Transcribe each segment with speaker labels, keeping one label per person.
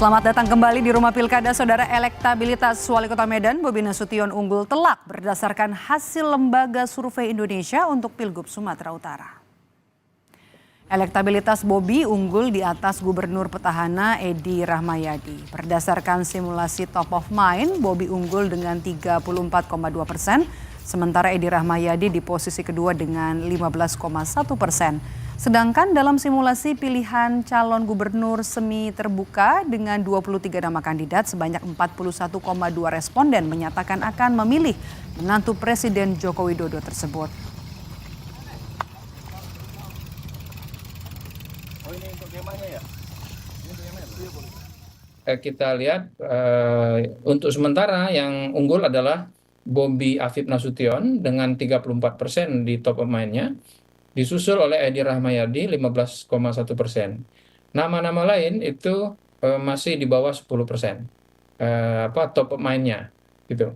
Speaker 1: Selamat datang kembali di Rumah Pilkada, Saudara. Elektabilitas Wali Kota Medan Bobi Nasution unggul telak berdasarkan hasil lembaga survei Indonesia untuk Pilgub Sumatera Utara. Elektabilitas Bobi unggul di atas Gubernur Petahana Edi Rahmayadi. Berdasarkan simulasi top of mind, Bobi unggul dengan 34,2%, sementara Edi Rahmayadi di posisi kedua dengan 15,1%. Sedangkan dalam simulasi pilihan calon gubernur semi terbuka dengan 23 nama kandidat, sebanyak 41,2 responden menyatakan akan memilih menantu Presiden Joko Widodo tersebut.
Speaker 2: Kita lihat untuk sementara yang unggul adalah Bobi Afif Nasution dengan 34% di top of mind-nya. Disusul oleh Edi Rahmayadi 15,1%. Nama-nama lain itu masih di bawah 10%. Top of mind-nya gitu.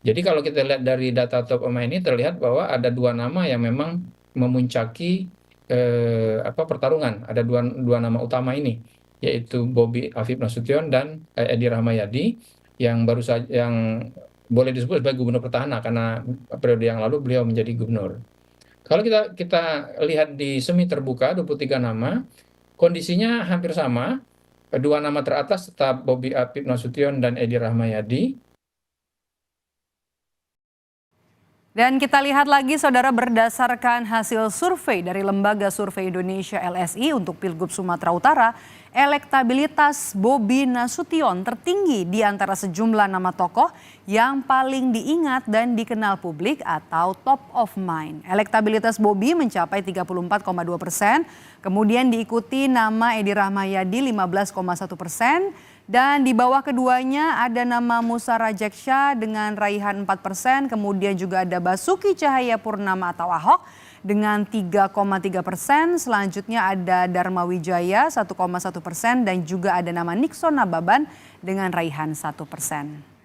Speaker 2: Jadi kalau kita lihat dari data top of mind ini terlihat bahwa ada dua nama yang memang memuncaki pertarungan. Ada dua nama utama ini, yaitu Bobi Afif Nasution dan Edi Rahmayadi yang baru saja yang boleh disebut sebagai gubernur petahana karena periode yang lalu beliau menjadi gubernur. Kalau kita lihat di semi terbuka 23 nama, kondisinya hampir sama. Dua nama teratas tetap Bobi Afif Nasution dan Edi Rahmayadi.
Speaker 1: Dan kita lihat lagi, Saudara, berdasarkan hasil survei dari Lembaga Survei Indonesia LSI untuk Pilgub Sumatera Utara, elektabilitas Bobi Nasution tertinggi di antara sejumlah nama tokoh yang paling diingat dan dikenal publik atau top of mind. Elektabilitas Bobi mencapai 34,2%, kemudian diikuti nama Edi Rahmayadi 15,1%, dan di bawah keduanya ada nama Musa Rajeksya dengan raihan 4%, kemudian juga ada Basuki Cahayapurnama atau Ahok dengan 3,3%, selanjutnya ada Dharma Wijaya 1,1%, dan juga ada nama Nixon Nababan dengan raihan 1%.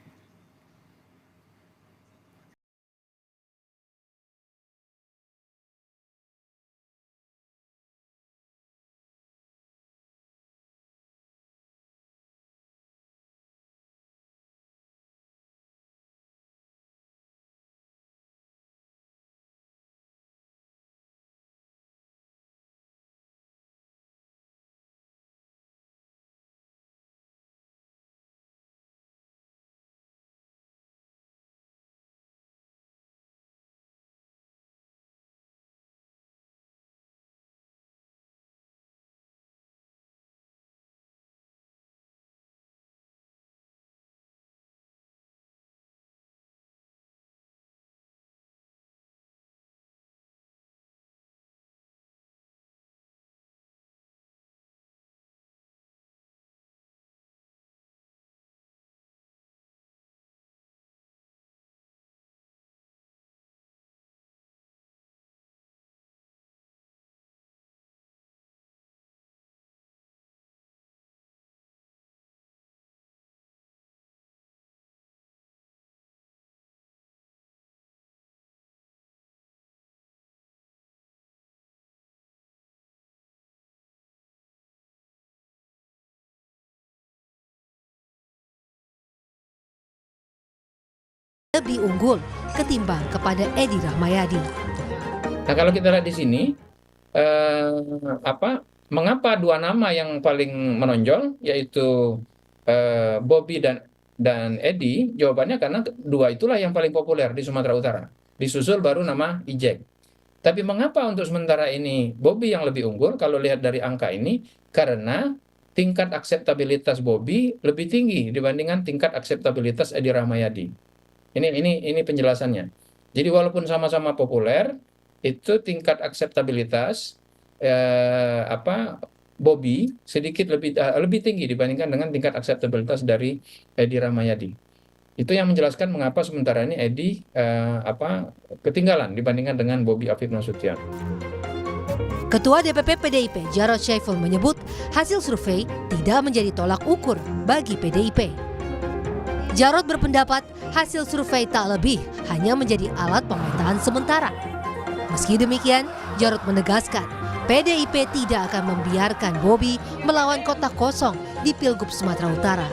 Speaker 3: Lebih unggul ketimbang kepada Edi Rahmayadi.
Speaker 2: Nah, kalau kita lihat di sini, mengapa dua nama yang paling menonjol, yaitu Bobi dan Edi? Jawabannya karena dua itulah yang paling populer di Sumatera Utara. Disusul baru nama Ijek. Tapi mengapa untuk sementara ini Bobi yang lebih unggul? Kalau lihat dari angka ini, karena tingkat akseptabilitas Bobi lebih tinggi dibandingkan tingkat akseptabilitas Edi Rahmayadi. Ini penjelasannya. Jadi walaupun sama-sama populer, itu tingkat akseptabilitas Bobi sedikit lebih tinggi dibandingkan dengan tingkat akseptabilitas dari Edi Rahmayadi. Itu yang menjelaskan mengapa sementara ini Edi ketinggalan dibandingkan dengan Bobi Afif Nasution.
Speaker 3: Ketua DPP PDIP Jarod Syaiful menyebut hasil survei tidak menjadi tolak ukur bagi PDIP. Jarod berpendapat hasil survei tak lebih hanya menjadi alat pemetaan sementara. Meski demikian, Jarod menegaskan PDIP tidak akan membiarkan Bobi melawan kotak kosong di Pilgub Sumatera Utara.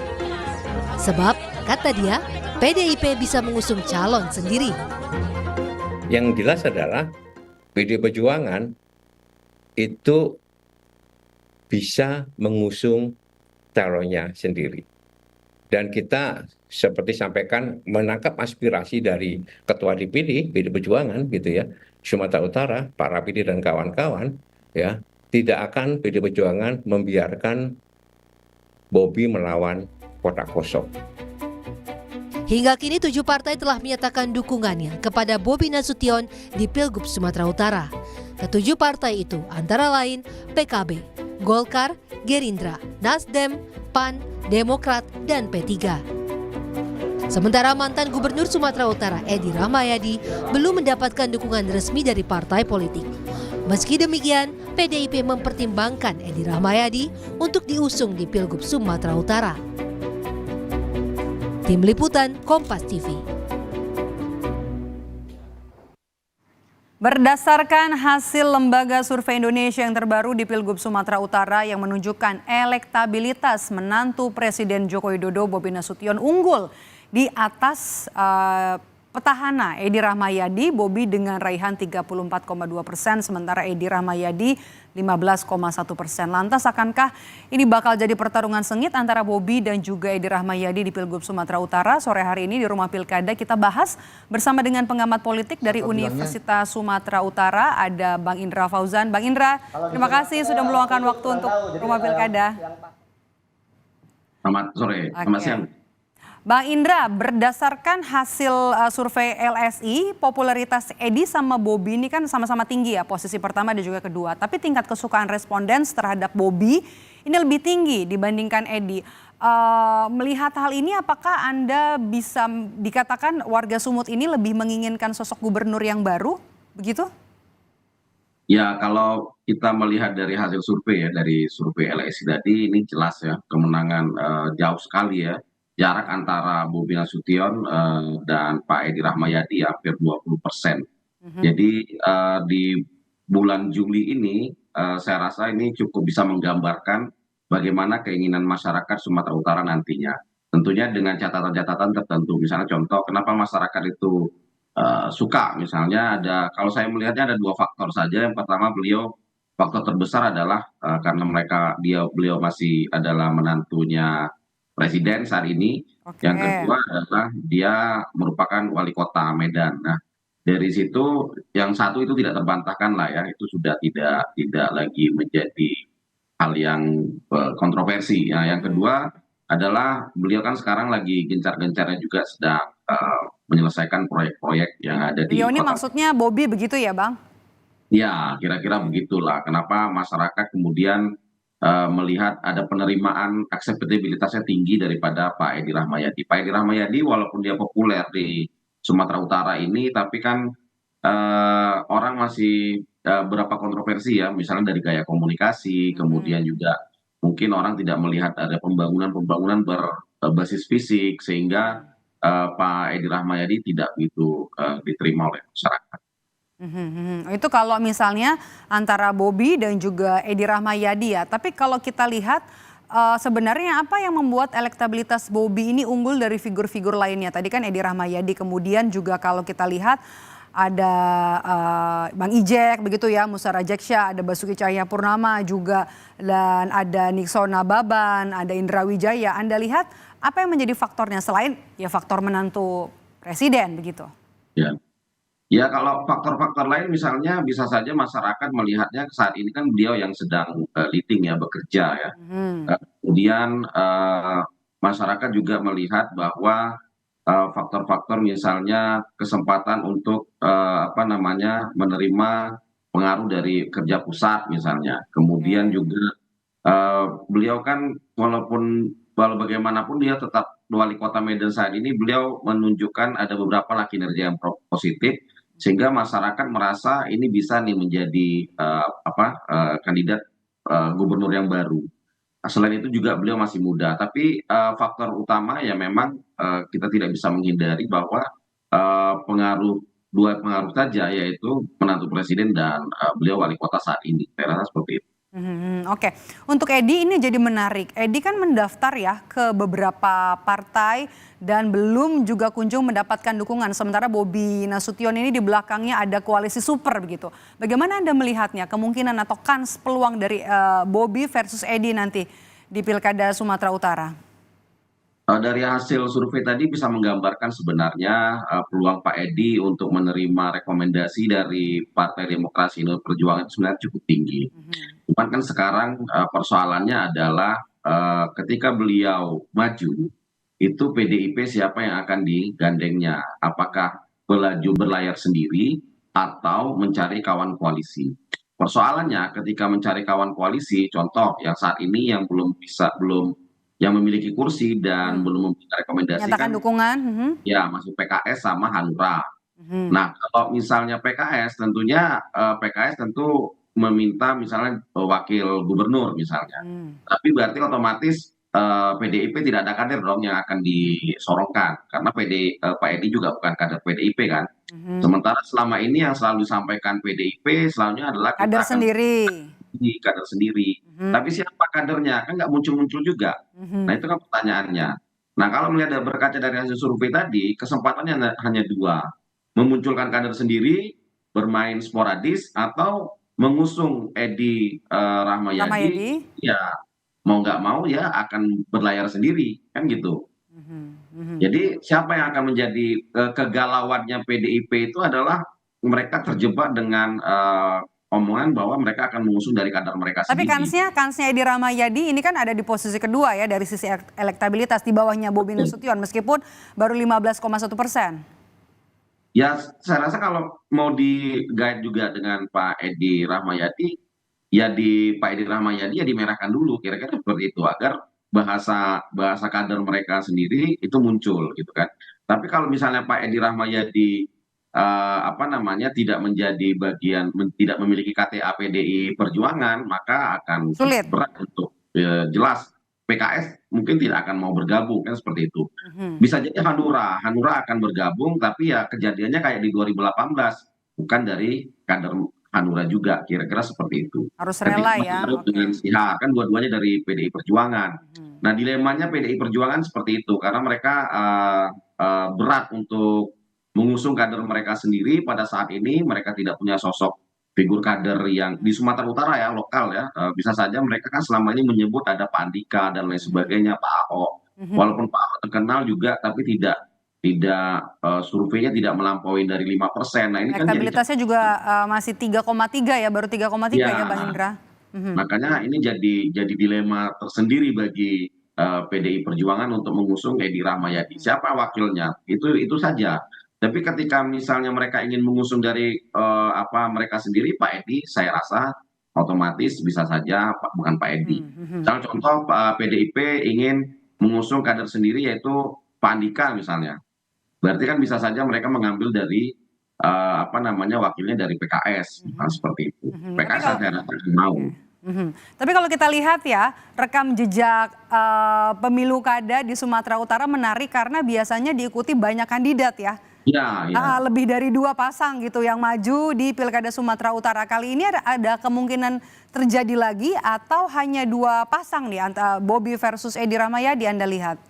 Speaker 3: Sebab, kata dia, PDIP bisa mengusung calon sendiri.
Speaker 4: Yang jelas adalah PDI Perjuangan itu bisa mengusung calonnya sendiri. Dan kita seperti sampaikan menangkap aspirasi dari Ketua DPD PDI Perjuangan gitu ya, Sumatera Utara, Pak Rapidi dan kawan-kawan ya, tidak akan PDI Perjuangan membiarkan Bobi melawan kotak kosong.
Speaker 3: Hingga kini 7 partai telah menyatakan dukungannya kepada Bobi Nasution di Pilgub Sumatera Utara. Ketujuh partai itu antara lain PKB, Golkar, Gerindra, Nasdem, PAN, Demokrat, dan P3. Sementara mantan Gubernur Sumatera Utara Edi Rahmayadi belum mendapatkan dukungan resmi dari partai politik. Meski demikian, PDIP mempertimbangkan Edi Rahmayadi untuk diusung di Pilgub Sumatera Utara. Tim Liputan Kompas TV.
Speaker 1: Berdasarkan hasil Lembaga Survei Indonesia yang terbaru di Pilgub Sumatera Utara yang menunjukkan elektabilitas menantu Presiden Joko Widodo Bobi Nasution unggul di atas petahana Edi Rahmayadi, Bobi dengan raihan 34,2%, sementara Edi Rahmayadi 15,1%. Lantas akankah ini bakal jadi pertarungan sengit antara Bobi dan juga Edi Rahmayadi di Pilgub Sumatera Utara? Sore hari ini di Rumah Pilkada kita bahas bersama dengan pengamat politik dari Universitas Sumatera Utara, ada Bang Indra Fauzan. Bang Indra, terima kasih sudah meluangkan waktu untuk Rumah Pilkada.
Speaker 5: Selamat sore, selamat siang.
Speaker 1: Bang Indra, berdasarkan hasil survei LSI, popularitas Edi sama Bobi ini kan sama-sama tinggi ya, posisi pertama dan juga kedua. Tapi tingkat kesukaan responden terhadap Bobi ini lebih tinggi dibandingkan Edi. Melihat hal ini, apakah Anda bisa dikatakan warga Sumut ini lebih menginginkan sosok gubernur yang baru, begitu?
Speaker 5: Ya, kalau kita melihat dari hasil survei ya, dari survei LSI tadi, ini jelas ya, kemenangan jauh sekali ya. Jarak antara Bobi Nasution dan Pak Edi Rahmayadi hampir 20%. Jadi di bulan Juli ini saya rasa ini cukup bisa menggambarkan bagaimana keinginan masyarakat Sumatera Utara nantinya. Tentunya dengan catatan-catatan tertentu. Misalnya contoh, kenapa masyarakat itu suka, misalnya kalau saya melihatnya ada 2 faktor saja. Yang pertama, faktor terbesar adalah karena beliau masih adalah menantunya Presiden saat ini.
Speaker 1: Oke.
Speaker 5: Yang kedua adalah dia merupakan wali kota Medan. Nah, dari situ yang satu itu tidak terbantahkan lah ya, itu sudah tidak lagi menjadi hal yang kontroversi. Nah, yang kedua adalah beliau kan sekarang lagi gencar-gencarnya juga sedang menyelesaikan proyek-proyek yang ada di
Speaker 1: Beliau ini
Speaker 5: kota.
Speaker 1: maksudnya Bobi begitu ya, Bang?
Speaker 5: Ya, kira-kira begitulah. Kenapa masyarakat kemudian melihat ada penerimaan akseptabilitasnya tinggi daripada Pak Edi Rahmayadi. Pak Edi Rahmayadi walaupun dia populer di Sumatera Utara ini, tapi kan orang masih berapa kontroversi ya, misalnya dari gaya komunikasi, kemudian juga mungkin orang tidak melihat ada pembangunan berbasis fisik, sehingga Pak Edi Rahmayadi tidak begitu diterima oleh masyarakat.
Speaker 1: Itu kalau misalnya antara Bobi dan juga Edi Rahmayadi ya. Tapi kalau kita lihat sebenarnya apa yang membuat elektabilitas Bobi ini unggul dari figur-figur lainnya? Tadi kan Edi Rahmayadi, kemudian juga kalau kita lihat ada Bang Ijek begitu ya, Musara Jeksya, ada Basuki Cahayapurnama juga, dan ada Nixon Nababan, ada Indra Wijaya. Anda lihat apa yang menjadi faktornya selain ya faktor menantu presiden begitu?
Speaker 5: Ya. Ya, kalau faktor-faktor lain misalnya bisa saja masyarakat melihatnya saat ini kan beliau yang sedang leading ya, bekerja ya. Kemudian masyarakat juga melihat bahwa faktor-faktor misalnya kesempatan untuk menerima pengaruh dari kerja pusat misalnya. Kemudian juga beliau kan walau bagaimanapun dia tetap wali kota Medan saat ini, beliau menunjukkan ada beberapa lah kinerja yang positif, sehingga masyarakat merasa ini bisa nih menjadi kandidat gubernur yang baru. Selain itu juga beliau masih muda, tapi faktor utama ya memang kita tidak bisa menghindari bahwa pengaruh dua pengaruh saja, yaitu menantu presiden dan beliau wali kota saat ini. Saya rasa seperti itu.
Speaker 1: Oke, untuk Edi ini jadi menarik. Edi kan mendaftar ya ke beberapa partai dan belum juga kunjung mendapatkan dukungan. Sementara Bobi Nasution ini di belakangnya ada koalisi super begitu. Bagaimana Anda melihatnya kemungkinan atau kans peluang dari Bobi versus Edi nanti di Pilkada Sumatera Utara?
Speaker 5: Dari hasil survei tadi bisa menggambarkan sebenarnya peluang Pak Edi untuk menerima rekomendasi dari Partai Demokrasi Indonesia Perjuangan itu sebenarnya cukup tinggi. Cuman kan sekarang persoalannya adalah ketika beliau maju, itu PDIP siapa yang akan digandengnya? Apakah melaju berlayar sendiri atau mencari kawan koalisi? Persoalannya ketika mencari kawan koalisi, contoh yang saat ini yang belum yang memiliki kursi dan belum memberikan rekomendasi
Speaker 1: Nyatakan
Speaker 5: kan
Speaker 1: dukungan.
Speaker 5: ya masuk PKS sama Hanura.
Speaker 1: Mhm.
Speaker 5: Nah, kalau misalnya PKS tentunya PKS tentu meminta misalnya wakil gubernur misalnya. Tapi berarti otomatis PDIP tidak ada kader dong yang akan disorongkan karena Pak Edi juga bukan kader PDIP kan. Sementara selama ini yang selalu disampaikan PDIP selalunya adalah kita
Speaker 1: Kader
Speaker 5: akan
Speaker 1: sendiri.
Speaker 5: di kader sendiri. Tapi siapa kadernya? Kan nggak muncul-muncul juga. Nah, itu kan pertanyaannya. Nah, kalau melihat berkaca dari hasil survei tadi, kesempatannya hanya dua. Memunculkan kader sendiri, bermain sporadis, atau mengusung Edi Rahmayadi,
Speaker 1: Rahmayadi.
Speaker 5: ya mau nggak mau ya akan berlayar sendiri, kan gitu. Jadi siapa yang akan menjadi kegalauannya PDIP itu adalah mereka terjebak dengan omongan bahwa mereka akan mengusung dari kader mereka
Speaker 1: Tapi
Speaker 5: sendiri.
Speaker 1: kansnya Edi Rahmayadi ini kan ada di posisi kedua ya dari sisi elektabilitas di bawahnya Bobi Nasution meskipun baru 15,1%.
Speaker 5: Ya, saya rasa kalau mau di-guide juga dengan Pak Edi Rahmayadi, ya Pak Edi Rahmayadi ya dimerahkan dulu, kira-kira seperti itu agar bahasa kader mereka sendiri itu muncul gitu kan. Tapi kalau misalnya Pak Edi Rahmayadi tidak menjadi bagian, tidak memiliki KTA PDI Perjuangan, maka akan
Speaker 1: Sulit.
Speaker 5: berat untuk jelas PKS mungkin tidak akan mau bergabung kan seperti itu. Bisa jadi Hanura akan bergabung, tapi ya kejadiannya kayak di 2018, bukan dari kader Hanura juga, kira-kira seperti itu.
Speaker 1: Harus rela
Speaker 5: Ketika
Speaker 1: ya.
Speaker 5: bergabung
Speaker 1: Oke.
Speaker 5: dengan Sihar, kan dua-duanya dari PDI Perjuangan. Nah, dilemanya PDI Perjuangan seperti itu, karena mereka berat untuk mengusung kader mereka sendiri. Pada saat ini mereka tidak punya sosok figur kader yang di Sumatera Utara ya, lokal ya. Bisa saja mereka kan selama ini menyebut ada Pak Andika dan lain sebagainya, Pak Ahok. Walaupun Pak Ahok terkenal juga, tapi tidak surveinya tidak melampaui dari 5%. Nah, ini kan jadi
Speaker 1: Elektabilitasnya juga masih 3,3 ya, baru 3,3 ya Bang Indra.
Speaker 5: makanya ini jadi dilema tersendiri bagi PDI Perjuangan untuk mengusung Edi Rahmayadi. Siapa wakilnya? Itu saja. Tapi ketika misalnya mereka ingin mengusung dari mereka sendiri, Pak Edi, saya rasa otomatis bisa saja bukan Pak Edi. Misalnya contoh PDIP ingin mengusung kader sendiri yaitu Pak Andika misalnya. Berarti kan bisa saja mereka mengambil dari wakilnya dari PKS, seperti itu. PKS saya rasa mau.
Speaker 1: Tapi kalau kita lihat ya, rekam jejak pemilu kada di Sumatera Utara menarik karena biasanya diikuti banyak kandidat ya.
Speaker 5: Ya.
Speaker 1: Lebih dari 2 pasang gitu yang maju di Pilkada Sumatera Utara. Kali ini ada kemungkinan terjadi lagi atau hanya 2 pasang nih antara Bobi versus Edi Rahmayadi Anda lihat?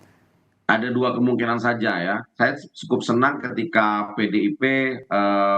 Speaker 5: Ada 2 kemungkinan saja ya. Saya cukup senang ketika PDIP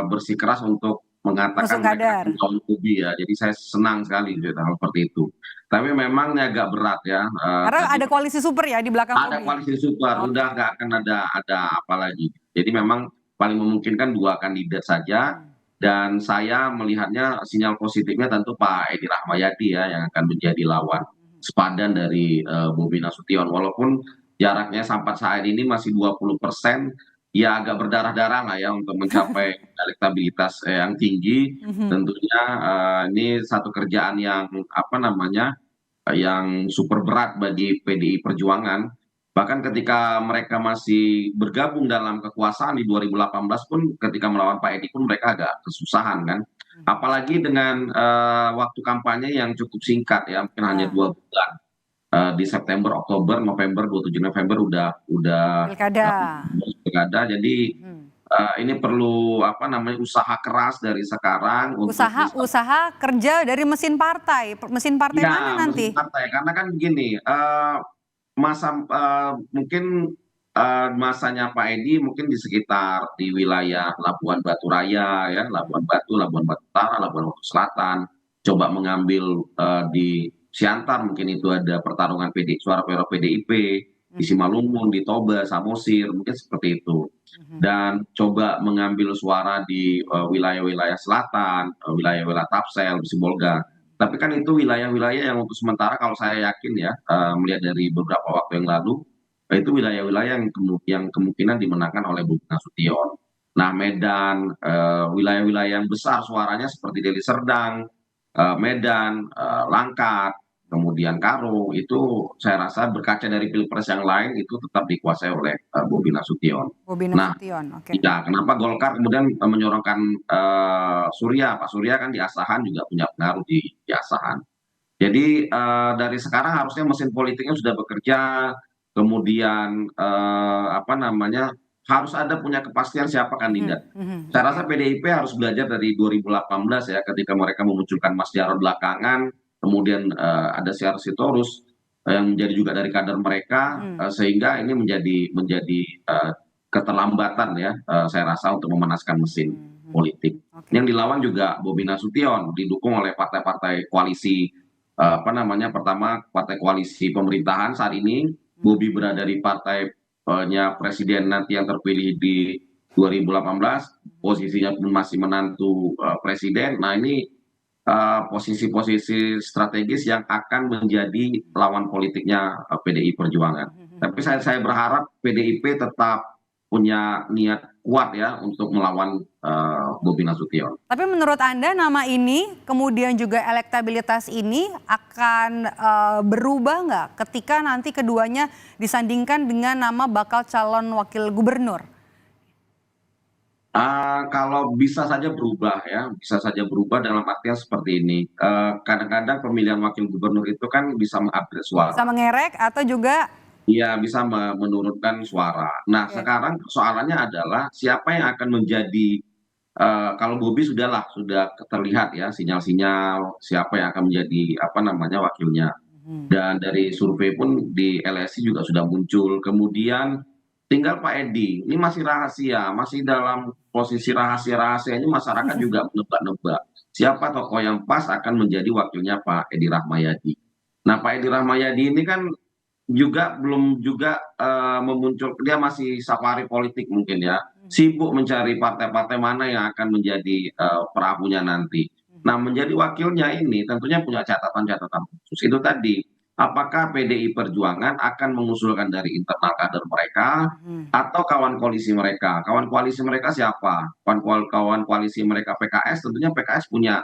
Speaker 5: bersikeras untuk mengatakan mereka kawan Bobi ya. Jadi saya senang sekali hal seperti itu. Tapi memang agak berat ya.
Speaker 1: Karena ada koalisi super ya di belakang Bobi.
Speaker 5: Ada koalisi super, udah nggak akan ada apa lagi. Jadi memang paling memungkinkan 2 kandidat saja. Dan saya melihatnya sinyal positifnya tentu Pak Edi Rahmayadi ya yang akan menjadi lawan sepadan dari Bobi Nasution. Walaupun jaraknya sampai saat ini masih 20%, ya agak berdarah-darah lah ya untuk mencapai elektabilitas yang tinggi. Tentunya ini satu kerjaan yang yang super berat bagi PDI Perjuangan. Bahkan ketika mereka masih bergabung dalam kekuasaan di 2018 pun ketika melawan Pak Edi pun mereka agak kesusahan kan. Apalagi dengan waktu kampanye yang cukup singkat ya, mungkin hanya 2 bulan. Di September, Oktober, November, 27 November udah
Speaker 1: Pilkada.
Speaker 5: pilkada. Jadi ini perlu apa namanya usaha keras dari sekarang untuk bisa
Speaker 1: Usaha kerja dari mesin partai mana
Speaker 5: ya mesin
Speaker 1: nanti?
Speaker 5: partai karena kan begini mungkin masanya Pak Edi mungkin di sekitar di wilayah Labuan Batu Raya ya Labuan Batu, Labuan Batu Utara, Labuan Batu Selatan coba mengambil di Siantar mungkin itu ada pertarungan suara PDIP di Simalungun, di Toba, Samosir mungkin seperti itu dan coba mengambil suara di wilayah-wilayah selatan, wilayah-wilayah Tapsel, Sibolga. Tapi kan itu wilayah-wilayah yang untuk sementara kalau saya yakin ya melihat dari beberapa waktu yang lalu itu wilayah-wilayah yang kemungkinan dimenangkan oleh Bobi Nasution. Nah, Medan, wilayah-wilayah yang besar suaranya seperti Deli Serdang, Medan, Langkat, kemudian Karo, itu saya rasa berkaca dari pilpres yang lain itu tetap dikuasai oleh Bobi Nasution.
Speaker 1: Bobi
Speaker 5: Nah,
Speaker 1: Nasution, oke.
Speaker 5: ya, kenapa Golkar kemudian menyorongkan Surya? Pak Surya kan di Asahan juga punya pengaruh di Asahan. Jadi dari sekarang harusnya mesin politiknya sudah bekerja, kemudian apa namanya harus ada punya kepastian siapa kandidat. Saya rasa PDIP harus belajar dari 2018 ya ketika mereka memunculkan Mas Jarod belakangan, kemudian ada Syar Sitorus yang menjadi juga dari kader mereka sehingga ini menjadi keterlambatan ya saya rasa untuk memanaskan mesin politik. Yang dilawan juga Bobi Nasution didukung oleh partai-partai koalisi apa namanya pertama partai koalisi pemerintahan saat ini Bobi berada di partainya presiden nanti yang terpilih di 2018 posisinya pun masih menantu presiden. Nah ini posisi-posisi strategis yang akan menjadi lawan politiknya PDI Perjuangan. Tapi saya berharap PDIP tetap punya niat kuat ya untuk melawan Bobi Nasution.
Speaker 1: Tapi menurut Anda nama ini kemudian juga elektabilitas ini akan berubah nggak ketika nanti keduanya disandingkan dengan nama bakal calon wakil gubernur?
Speaker 5: Kalau bisa saja berubah ya, bisa saja berubah dalam artian seperti ini. Kadang-kadang pemilihan wakil gubernur itu kan bisa mengupgrade suara.
Speaker 1: Bisa mengerek atau juga
Speaker 5: Iya, bisa menurunkan suara. Nah, sekarang soalannya adalah siapa yang akan menjadi kalau Bobi sudah terlihat ya sinyal-sinyal siapa yang akan menjadi apa namanya wakilnya. Dan dari survei pun di LSI juga sudah muncul. Kemudian tinggal Pak Edi. Ini masih rahasia, masih dalam posisi rahasia-rahasianya masyarakat juga menebak-nebak. Siapa tokoh yang pas akan menjadi wakilnya Pak Edi Rahmayadi. Nah, Pak Edi Rahmayadi ini kan belum juga memuncul dia masih safari politik mungkin ya sibuk mencari partai-partai mana yang akan menjadi perahunya nanti. Nah menjadi wakilnya ini tentunya punya catatan-catatan khusus itu tadi apakah PDI Perjuangan akan mengusulkan dari internal kader mereka atau kawan koalisi mereka siapa kawan koalisi mereka PKS tentunya PKS punya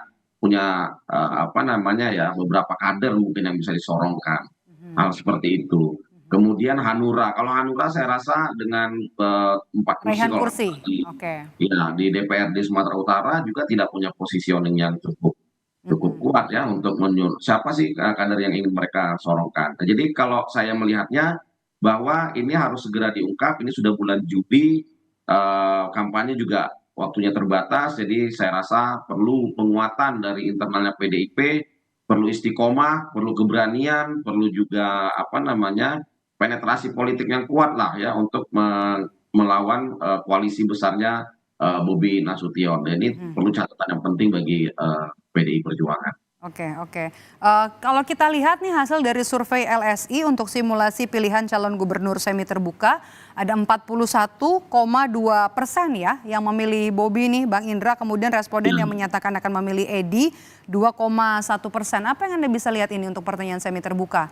Speaker 5: apa namanya ya beberapa kader mungkin yang bisa disorongkan. Hal seperti itu. Kemudian Hanura, kalau Hanura saya rasa dengan 4 kursi di DPRD Sumatera Utara juga tidak punya positioning yang cukup kuat ya untuk siapa sih kader yang ingin mereka sorongkan. Nah, jadi kalau saya melihatnya bahwa ini harus segera diungkap, ini sudah bulan Juli, kampanye juga waktunya terbatas, jadi saya rasa perlu penguatan dari internalnya PDIP, perlu istiqomah, perlu keberanian, perlu juga apa namanya penetrasi politik yang kuat lah ya untuk melawan koalisi besarnya Bobi Nasution. Dan ini perlu catatan yang penting bagi PDI Perjuangan.
Speaker 1: Oke. Kalau kita lihat nih hasil dari survei LSI untuk simulasi pilihan calon gubernur semi terbuka, ada 41,2% ya yang memilih Bobi nih Bang Indra, kemudian responden yang menyatakan akan memilih Edi 2,1%. Apa yang Anda bisa lihat ini untuk pertanyaan semi terbuka?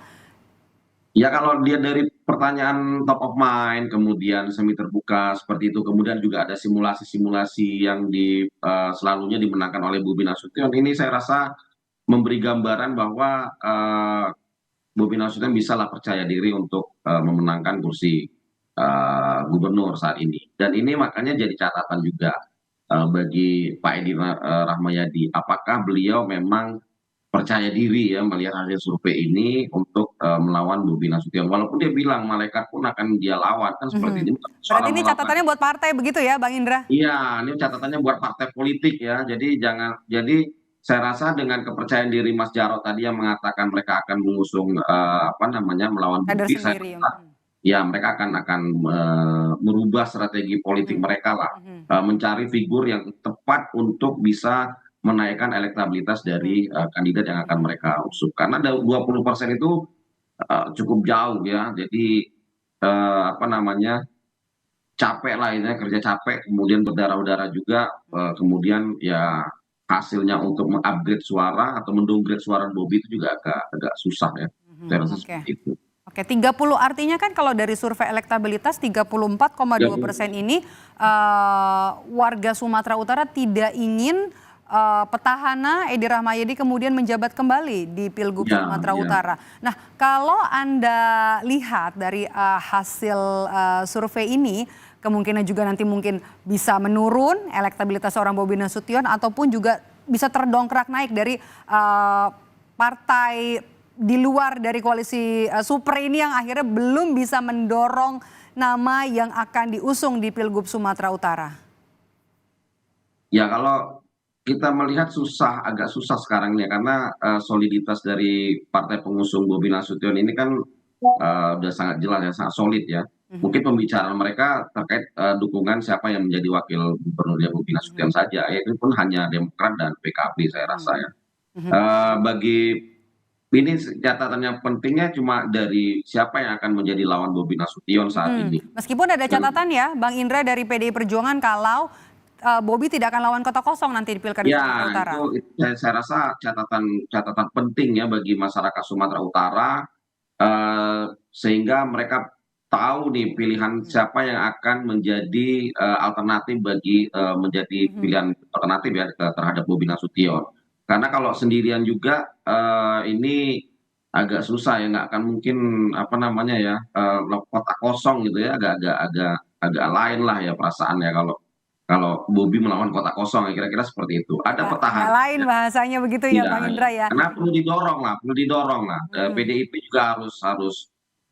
Speaker 5: Ya kalau dia dari pertanyaan top of mind, kemudian semi terbuka seperti itu, kemudian juga ada simulasi-simulasi yang selalunya dimenangkan oleh Bobi Nasution, ini saya rasa memberi gambaran bahwa Bobi Nasution bisa lah percaya diri untuk memenangkan kursi gubernur saat ini. Dan ini makanya jadi catatan juga bagi Pak Edi Rahmayadi. Apakah beliau memang percaya diri ya melihat hasil survei ini untuk melawan Bobi Nasution. Walaupun dia bilang malaikat pun akan dia lawan kan seperti ini.
Speaker 1: Berarti ini catatannya buat partai begitu ya, Bang Indra?
Speaker 5: Iya, ini catatannya buat partai politik ya. Jadi saya rasa dengan kepercayaan diri Mas Jarod tadi yang mengatakan mereka akan mengusung melawan
Speaker 1: Kader
Speaker 5: Bobi, saya
Speaker 1: sendiri.
Speaker 5: rasa ya mereka akan merubah strategi politik mereka lah, mencari figur yang tepat untuk bisa menaikkan elektabilitas dari kandidat yang akan mereka usung. Karena 20% itu cukup jauh ya. Jadi capek lah ini kerja capek, kemudian berdarah-darah juga, kemudian ya hasilnya untuk mengupgrade suara atau mendowngrade suara Bobi itu juga agak susah ya. Saya rasa seperti itu.
Speaker 1: Oke, 30 artinya kan kalau dari survei elektabilitas 34,2% ini warga Sumatera Utara tidak ingin petahana Edi Rahmayadi kemudian menjabat kembali di Pilgub Sumatera Utara. Nah, kalau Anda lihat dari hasil survei ini, kemungkinan juga nanti mungkin bisa menurun elektabilitas seorang Bobi Nasution ataupun juga bisa terdongkrak naik dari partai di luar dari koalisi super ini yang akhirnya belum bisa mendorong nama yang akan diusung di Pilgub Sumatera Utara.
Speaker 5: Ya kalau kita melihat agak susah sekarang ya karena soliditas dari partai pengusung Bobi Nasution ini kan udah sangat jelas ya, sangat solid ya. Mungkin pembicaraan mereka terkait dukungan siapa yang menjadi wakil gubernurnya Bobi Nasution saja, itu pun hanya Demokrat dan PKB saya rasa ya. Bagi ini catatan yang pentingnya cuma dari siapa yang akan menjadi lawan Bobi Nasution saat ini.
Speaker 1: Meskipun ada catatan ya, Bang Indra dari PDI Perjuangan kalau Bobi tidak akan lawan kota kosong nanti di Pilkada Sumatera Utara.
Speaker 5: Ya, itu saya rasa catatan penting ya bagi masyarakat Sumatera Utara, sehingga mereka tahu nih pilihan siapa yang akan menjadi alternatif bagi menjadi pilihan alternatif ya terhadap Bobi Nasution. Karena kalau sendirian juga ini agak susah ya, nggak akan mungkin kota kosong gitu ya, agak lain lah ya perasaannya kalau Bobi melawan kota kosong ya kira-kira seperti itu. Ada petahana.
Speaker 1: Lain bahasanya begitu ya, Bang Indra ya.
Speaker 5: Karena perlu didorong lah. PDIP juga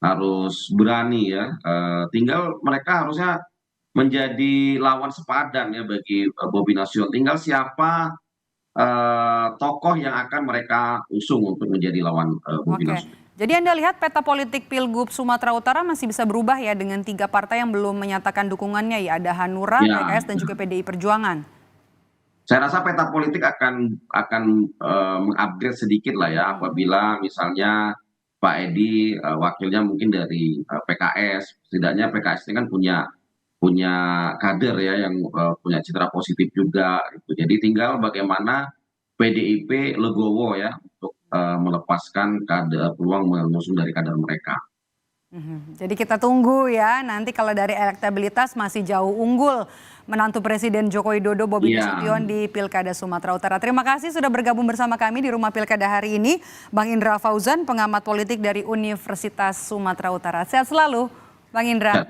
Speaker 5: harus berani ya. Tinggal mereka harusnya menjadi lawan sepadan ya bagi Bobi Nasution. Tinggal siapa tokoh yang akan mereka usung untuk menjadi lawan Bobi Nasution.
Speaker 1: Jadi Anda lihat peta politik Pilgub Sumatera Utara masih bisa berubah ya dengan 3 partai yang belum menyatakan dukungannya ya, ada Hanura, PKS dan juga PDI Perjuangan.
Speaker 5: Saya rasa peta politik akan mengupgrade sedikit lah ya apabila misalnya Pak Edi wakilnya mungkin dari PKS, setidaknya PKS ini kan punya kader ya yang punya citra positif juga. Jadi tinggal bagaimana PDIP legowo ya untuk melepaskan peluang mengusung dari kader mereka.
Speaker 1: Jadi kita tunggu ya, nanti kalau dari elektabilitas masih jauh unggul menantu Presiden Joko Widodo Bobi Nasution di Pilkada Sumatera Utara. Terima kasih sudah bergabung bersama kami di Rumah Pilkada hari ini, Bang Indra Fauzan, pengamat politik dari Universitas Sumatera Utara. Sehat selalu, Bang Indra.